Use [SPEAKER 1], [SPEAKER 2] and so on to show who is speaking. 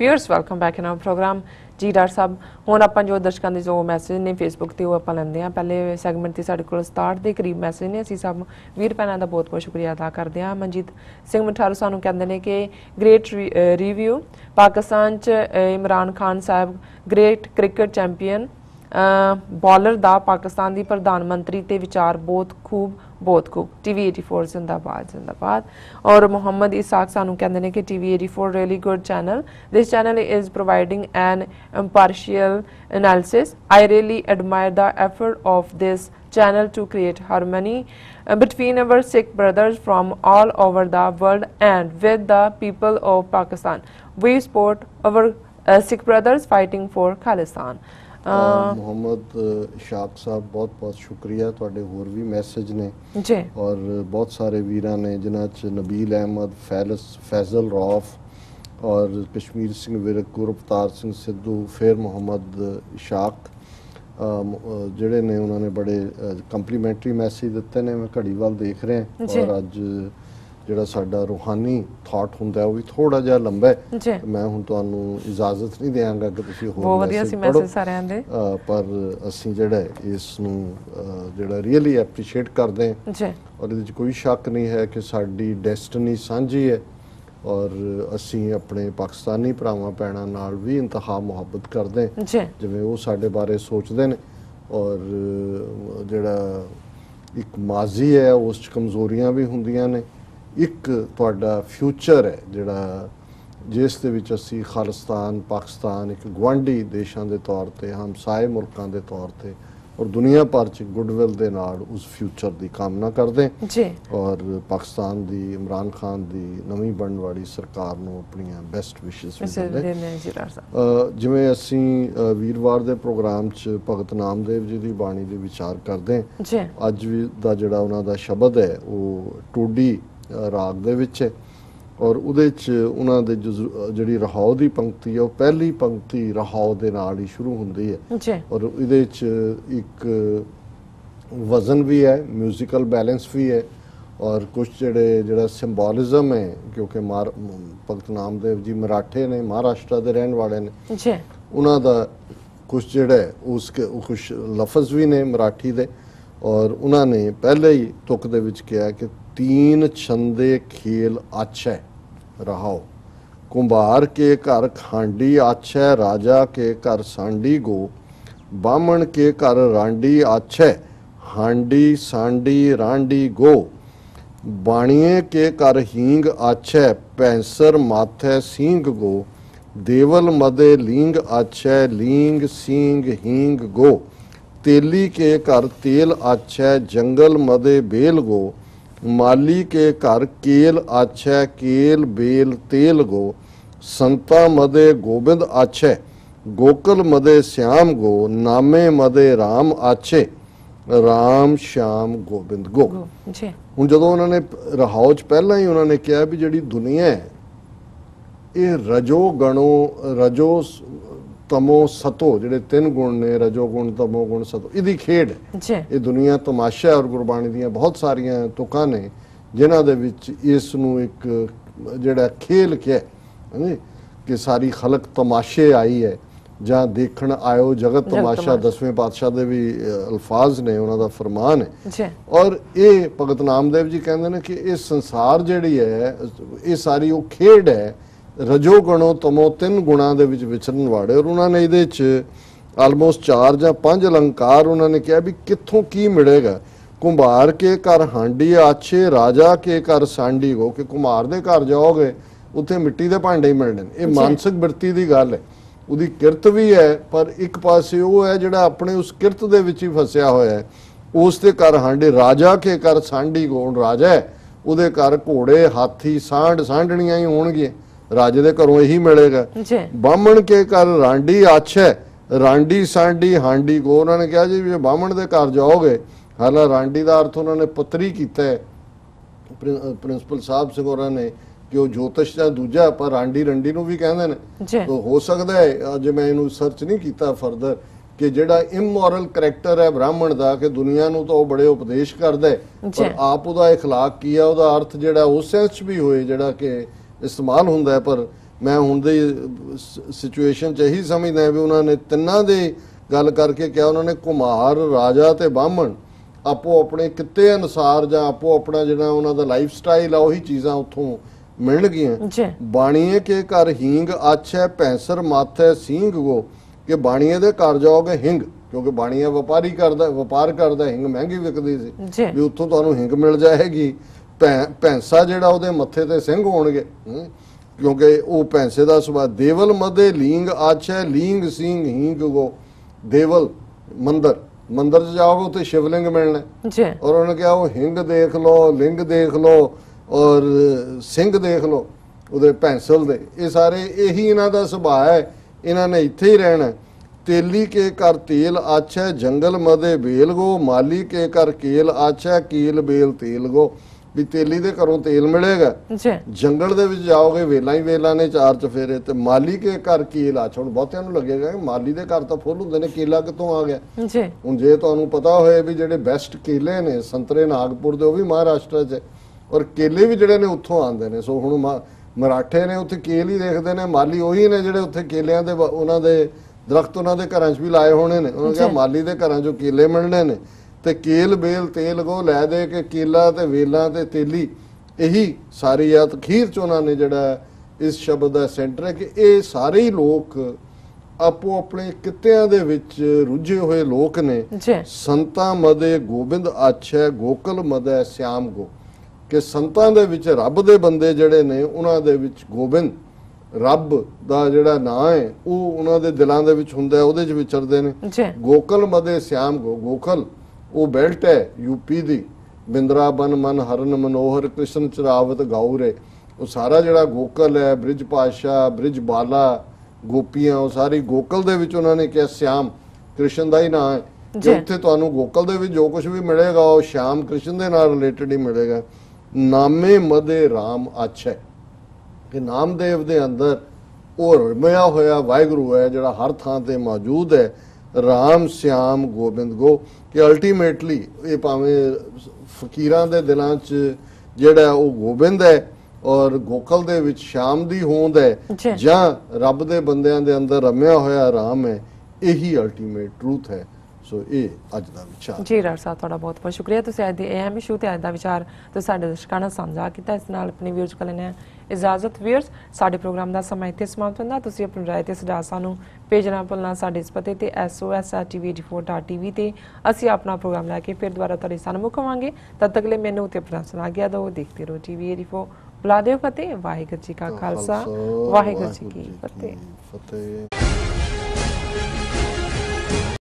[SPEAKER 1] Viewers welcome back in our program जी doctor साहब हुण आपां जो दर्शकों के जो मैसेज ने फेसबुक ते वो आपां लैंदे हैं। पहले सैगमेंट ते साडे कोल 67 के करीब मैसेज ने। असीं सब वीर भैणां दा बहुत बहुत शुक्रिया अदा करदे हां। मनजीत सिंह मठारू सानूं कहंदे ने कि ग्रेट रिव्यू पाकिस्तान च इमरान खान साहब ग्रेट क्रिकेट चैंपियन बॉलर दा पाकिस्तान दी प्रधानमंत्री ते विचार बहुत खूब TV84 जिंदाबाद। और मोहम्मद इसाक सानू कहंदे ने कि TV84 really good channel. This channel is providing an impartial analysis. I really admire the effort of this channel to create harmony between our Sikh brothers from all over the world and with the people of Pakistan. We support our Sikh brothers fighting for Khalistan.
[SPEAKER 2] Mohammad Ishaq साहब बहुत बहुत शुक्रिया। तुहाडे होर भी message ने
[SPEAKER 1] जी
[SPEAKER 2] और बहुत सारे वीरां ने जिन्हां च नबील अहमद, फैजल रौफ और कश्मीर सिंह विरक, गुरअवतार सिंह सिद्धू, फिर मोहम्मद इशाक ਜਿਹੜੇ ਨੇ ਉਹਨਾਂ ਨੇ ਬੜੇ ਕੰਪਲੀਮੈਂਟਰੀ ਮੈਸੇਜ ਦਿੱਤੇ ਨੇ। ਮੈਂ ਘੜੀ ਵੱਲ ਦੇਖ ਰਿਹਾ ਔਰ ਅੱਜ ਜਿਹੜਾ ਸਾਡਾ ਰੂਹਾਨੀ ਥਾਟ ਹੁੰਦਾ ਉਹ ਵੀ ਥੋੜਾ ਜਿਹਾ ਲੰਬਾ ਹੈ। ਮੈਂ ਹੁਣ ਤੁਹਾਨੂੰ ਇਜਾਜ਼ਤ ਨਹੀਂ ਦਿਆਂਗਾ ਕਿ ਤੁਸੀਂ ਹੋਰ ਮੈਸੇਜ
[SPEAKER 1] ਸਾਰਿਆਂ ਦੇ
[SPEAKER 2] ਪਰ ਅਸੀਂ ਜਿਹੜਾ ਇਸ ਨੂੰ ਜਿਹੜਾ ਰੀਅਲੀ ਐਪਰੀਸ਼ੀਏਟ ਕਰਦੇ ਹਾਂ ਔਰ ਇਹਦੇ 'ਚ ਕੋਈ ਸ਼ੱਕ ਨਹੀਂ ਹੈ ਕਿ ਸਾਡੀ ਡੈਸਟਨੀ ਸਾਂਝੀ ਹੈ ਔਰ ਅਸੀਂ ਆਪਣੇ ਪਾਕਿਸਤਾਨੀ ਭਰਾਵਾਂ ਭੈਣਾਂ ਨਾਲ ਵੀ ਇੰਤਹਾ ਮੁਹੱਬਤ ਕਰਦੇ ਹਾਂ ਜਿਵੇਂ ਉਹ ਸਾਡੇ ਬਾਰੇ ਸੋਚਦੇ ਨੇ। ਔਰ ਜਿਹੜਾ ਇੱਕ ਮਾਜ਼ੀ ਹੈ ਉਸ 'ਚ ਕਮਜ਼ੋਰੀਆਂ ਵੀ ਹੁੰਦੀਆਂ ਨੇ। ਇੱਕ ਤੁਹਾਡਾ ਫਿਊਚਰ ਹੈ ਜਿਹੜਾ ਜਿਸ ਦੇ ਵਿੱਚ ਅਸੀਂ ਖਾਲਿਸਤਾਨ ਪਾਕਿਸਤਾਨ ਇੱਕ ਗੁਆਂਢੀ ਦੇਸ਼ਾਂ ਦੇ ਤੌਰ 'ਤੇ ਹਮਸਾਏ ਮੁਲਕਾਂ ਦੇ ਤੌਰ 'ਤੇ ਔਰ ਦੁਨੀਆ ਭਰ 'ਚ ਗੁੱਡਵਿਲ ਦੇ ਨਾਲ ਉਸ ਫਿਊਚਰ ਦੀ ਕਾਮਨਾ ਕਰਦੇ ਔਰ ਪਾਕਿਸਤਾਨ ਦੀ ਇਮਰਾਨ ਖਾਨ ਦੀ ਨਵੀਂ ਬਣਨ ਵਾਲੀ ਸਰਕਾਰ ਨੂੰ ਆਪਣੀਆਂ ਬੈਸਟ ਵਿਸ਼ੇਸ ਜਿਵੇਂ ਅਸੀਂ ਵੀਰਵਾਰ ਦੇ ਪ੍ਰੋਗਰਾਮ 'ਚ ਭਗਤ ਨਾਮਦੇਵ ਜੀ ਦੀ ਬਾਣੀ ਦੇ ਵਿਚਾਰ ਕਰਦੇ ਅੱਜ ਵੀ ਦਾ ਜਿਹੜਾ ਉਹਨਾਂ ਦਾ ਸ਼ਬਦ ਹੈ ਉਹ ਟੋਡੀ ਰਾਗ ਦੇ ਵਿੱਚ ਹੈ ਔਰ ਉਹਦੇ 'ਚ ਉਹਨਾਂ ਦੇ ਜਿਹੜੀ ਰਹਾਉ ਦੀ ਪੰਕਤੀ ਹੈ ਉਹ ਪਹਿਲੀ ਪੰਕਤੀ ਰਹਾਉ ਦੇ ਨਾਲ ਹੀ ਸ਼ੁਰੂ ਹੁੰਦੀ ਹੈ ਔਰ ਇਹਦੇ 'ਚ ਇੱਕ ਵਜ਼ਨ ਵੀ ਹੈ, ਮਿਊਜ਼ੀਕਲ ਬੈਲੈਂਸ ਵੀ ਹੈ ਔਰ ਕੁਛ ਜਿਹੜਾ ਸਿੰਬੋਲਿਜ਼ਮ ਹੈ ਕਿਉਂਕਿ ਭਗਤ ਨਾਮਦੇਵ ਜੀ ਮਰਾਠੇ ਨੇ, ਮਹਾਰਾਸ਼ਟਰ ਦੇ ਰਹਿਣ ਵਾਲੇ ਨੇ। ਉਹਨਾਂ ਦਾ ਕੁਛ ਜਿਹੜਾ ਉਸ ਕੁਛ ਲਫ਼ਜ਼ ਵੀ ਨੇ ਮਰਾਠੀ ਦੇ ਔਰ ਉਹਨਾਂ ਨੇ ਪਹਿਲੇ ਹੀ ਤੁਕ ਦੇ ਵਿੱਚ ਕਿਹਾ ਕਿ तीन छंदे खेल आछै रहाओ, कुंभार के घर खांडी आछै, राजा के घर सांडी गो, बामण के घर रांडी आछै, हांडी सांडी रांडी गो, बाणिये के घर हींग आछै, पैंसर माथे सींग गो, देवल मदे लींग आछै, लींग सींग हींग गो, तेली के घर तेल आछै, जंगल मदे बेल गो, माली के घर केल आछै, केल बेल तेल गो, संता मदे गोबिंद आछै, गोकुल मदे श्याम गो, नामे मदे राम आछे, राम श्याम गोबिंद गो। ਹੁਣ ਜਦੋਂ ਉਹਨਾਂ ਨੇ ਰਹਾਉ 'ਚ ਪਹਿਲਾਂ ਹੀ ਉਹਨਾਂ ਨੇ ਕਿਹਾ ਵੀ ਜਿਹੜੀ ਦੁਨੀਆ ਹੈ ਇਹ ਰਜੋ ਤਮੋ ਸਤੋ ਜਿਹੜੇ ਤਿੰਨ ਗੁਣ ਨੇ ਰਜੋ ਗੁਣ ਤਮੋ ਗੁਣ ਸਤੋ ਇਹਦੀ ਖੇਡ ਹੈ ਇਹ ਦੁਨੀਆ ਤਮਾਸ਼ਾ ਔਰ ਗੁਰਬਾਣੀ ਦੀਆਂ ਬਹੁਤ ਸਾਰੀਆਂ ਤੁਕਾਂ ਨੇ ਜਿਨ੍ਹਾਂ ਦੇ ਵਿੱਚ ਇਸ ਨੂੰ ਇੱਕ ਜਿਹੜਾ ਖੇਲ ਕਿਹਾ ਕਿ ਸਾਰੀ ਖਲਕ ਤਮਾਸ਼ੇ ਆਈ ਹੈ ਜਾਂ ਦੇਖਣ ਆਇਓ ਜਗਤ ਤਮਾਸ਼ਾ 10ਵੇਂ ਪਾਤਸ਼ਾਹ ਦੇ ਵੀ ਅਲਫਾਜ਼ ਨੇ ਉਹਨਾਂ ਦਾ ਫਰਮਾਨ ਹੈ ਔਰ ਇਹ ਭਗਤ ਨਾਮਦੇਵ ਜੀ ਕਹਿੰਦੇ ਨੇ ਕਿ ਇਹ ਸੰਸਾਰ ਜਿਹੜੀ ਹੈ ਇਹ ਸਾਰੀ ਉਹ ਖੇਡ ਹੈ रजो गणो तमो तीन गुणा दे विच विचरण वाले और उन्होंने ये आलमोस्ट 4 ਜਾਂ 5 अलंकार उन्होंने कहा भी कितों की मिलेगा। कुम्हार के घर हांडी आछे, राजा के घर सांडी गो, कि कुम्हार दे घर जाओगे उत्थे मिट्टी दे भांडे ही मिलने। ये मानसिक वृत्ति की गल है, उहदी किरत भी है पर एक पासे वो है जिहड़ा अपने उस किरत दे विच ही फसिया होया है। उस दे घर हांडी, राजा के घर सांडी गो, राजा है उहदे घर घोड़े हाथी सांड सांडणियां ही होणगियां, राजे दे घरों यही मिलेगा। बामण के घर रांडी आछै, रांडी सांडी हांडी गो, उन्होंने कहा जी जो बामण दे घर जाओगे, हालां रांडी का अर्थ उन्होंने पत्री किया है प्रिंसिपल साहब सिंह होरां ने कि वो ज्योतिष या दूजा पर रांडी रंडी नूं भी कहंदे ने। तो हो सकता है अज मैं इनू सर्च नहीं किया फरदर कि जिहड़ा इमोरल करैक्टर है ब्राह्मण का कि दुनिया नूं तो बड़े उपदेश करदा है पर आप उहदा इखलाक की है, उहदा अर्थ जिहड़ा उस सेंस भी होए जिहड़ा कि इस्तेमाल होंदा है पर मैं हुण दी सिचुएशन च यही समझदा भी उन्होंने तिन्नां दे गल करके क्या उन्होंने कुम्हार राजा ते ब्राह्मण आपो अपने किते अनुसार जां आपो अपना जिहड़ा उन्हां दा लाइफ स्टाइल आ उही चीज़ां उत्थों मिलणगियां। बाणीए के घर हींग अच्छ है पैंसर माथ है सींग गो कि बाणीए दे घर जाओगे हिंग, क्योंकि बाणीआ व्यापारी करदा व्यापार करदा हिंग महंगी विकदी सी भी उत्थों तुहानूं हिंग मिल जाएगी। भैंसा जिहड़ा उहदे मत्थे ते सिंह होणगे क्योंकि वो भैंसे का सुभाव। देवल मदे लींग अच्छ है लींग सिंह हींग गो। देवल मंदिर मंदिर च जाओगे उत्थे शिवलिंग मिलना और उन्होंने कहा वो हिंग देख लो लिंग देख लो और सिंह देख लो उहदे भैंसल दे, ये सारे यही इन्हां दा सुभाव है, इन्हां ने इत्थे ही रहना। तेली के कर तेल अच्छ है जंगल मदे बेल गो माली के कर केल अच्छ है कील बेल तेल गो भी तेली दे घरों तेल मिलेगा। जंगल दे विच जाओगे वेलां ही वेलां ने चार चफेरे ते माली के घर कील अच्छ। हुण बहुतिआं नूं लगेगा कि माली दे घर तां फुੱਲ हुंदे ने केला कित्थों आ गया। हुण जे तुहानूं पता होए भी जिहड़े बेस्ट केले ने संतरे नागपुर दे ओह भी महाराष्ट्र च और केले भी जिहड़े ने उत्थों आंदे ने। सो हुण मराठे ने उत्थे केल ही देखदे ने, माली ओही ने जिहड़े उत्थे केलिਆਂ ਦੇ ਉਹਨਾਂ ਦੇ दरख्त ਉਹਨਾਂ ਦੇ ਘਰਾਂ 'ਚ ਵੀ ਲਾਏ ਹੋਣੇ ਨੇ। ਉਹਨਾਂ ਕਿਹਾ ਮਾਲੀ ਦੇ ਘਰਾਂ 'ਚੋਂ केले मिलने ने ਤੇ केल बेल तेल गो लै दे के केला ते वेलां ते तेली यही सारी आ। अखीर च उन्होंने जिहड़ा इस शब्द का सेंटर है कि ये सारे ही लोग आपो अपने कित्तियां दे विच रुझे हुए लोग ने। संतां मदे गोबिंद अच्छ है गोकल मद है श्याम गो कि संतां दे विच रब दे बंदे जिहड़े ने उन्हां दे विच गोबिंद रब दा जिहड़ा नाम है वो उन्हां दे दिलां दे विच हुंदा है, उहदे च विचरदे ने। गोकल मदे श्याम गो गोकल वो बेल्ट है यूपी दी बिंद्राबन मन हरन मनोहर कृष्ण चरावत गौर है। वो सारा जिहड़ा गोकल है ब्रिज पातशाह ब्रिज बाला गोपियां वो सारी गोकल दे विच उन्होंने कहा श्याम कृष्ण का ही नाम है कि उत्थे तुहानूं गोकल दे विच जो कुछ भी मिलेगा वो श्याम कृष्ण दे नाल रिलेटेड ही मिलेगा। नामे मदे राम अच्छ है कि नामदेव दे अंदर वो रमया होया वाहिगुरू है जिहड़ा हर थां ते मौजूद है। राम श्याम गोबिंद गो कि अल्टीमेटली ये भावें फकीरां दे दिलां च जिहड़ा वो गोबिंद है और गोकल दे विच श्याम दी होंद है जां रब दे बंदियां दे अंदर रमया होया राम है, यही अल्टीमेट ट्रूथ है। सो ये अज दा विचार
[SPEAKER 1] जी डॉक्टर साहब तुहाडा बहुत बहुत शुक्रिया। तुसीं अज दे अहम इशू ते अज दा विचार तुसीं साडे दर्शकां नाल साझा कीता। इस नाल अपने व्यूअर्स को लैने इजाजत। व्यूअर्स साडे प्रोग्राम दा समां इत्थे समाप्त हुंदा। तुसीं अपनी राय ते सुझाव सानूं भेजना भुलना साडे इस पते ते SOS@TV84.tv ते असीं अपना प्रोग्राम लैके फिर दोबारा तुहाडे सन्मुख आवांगे। तद तक ले मैनूं ते अपना सुना गया दो। देखते रहो TV84। बुला दिओ फतेह। वाहिगुरू जी का खालसा वाहिगुरू जी की फतेह।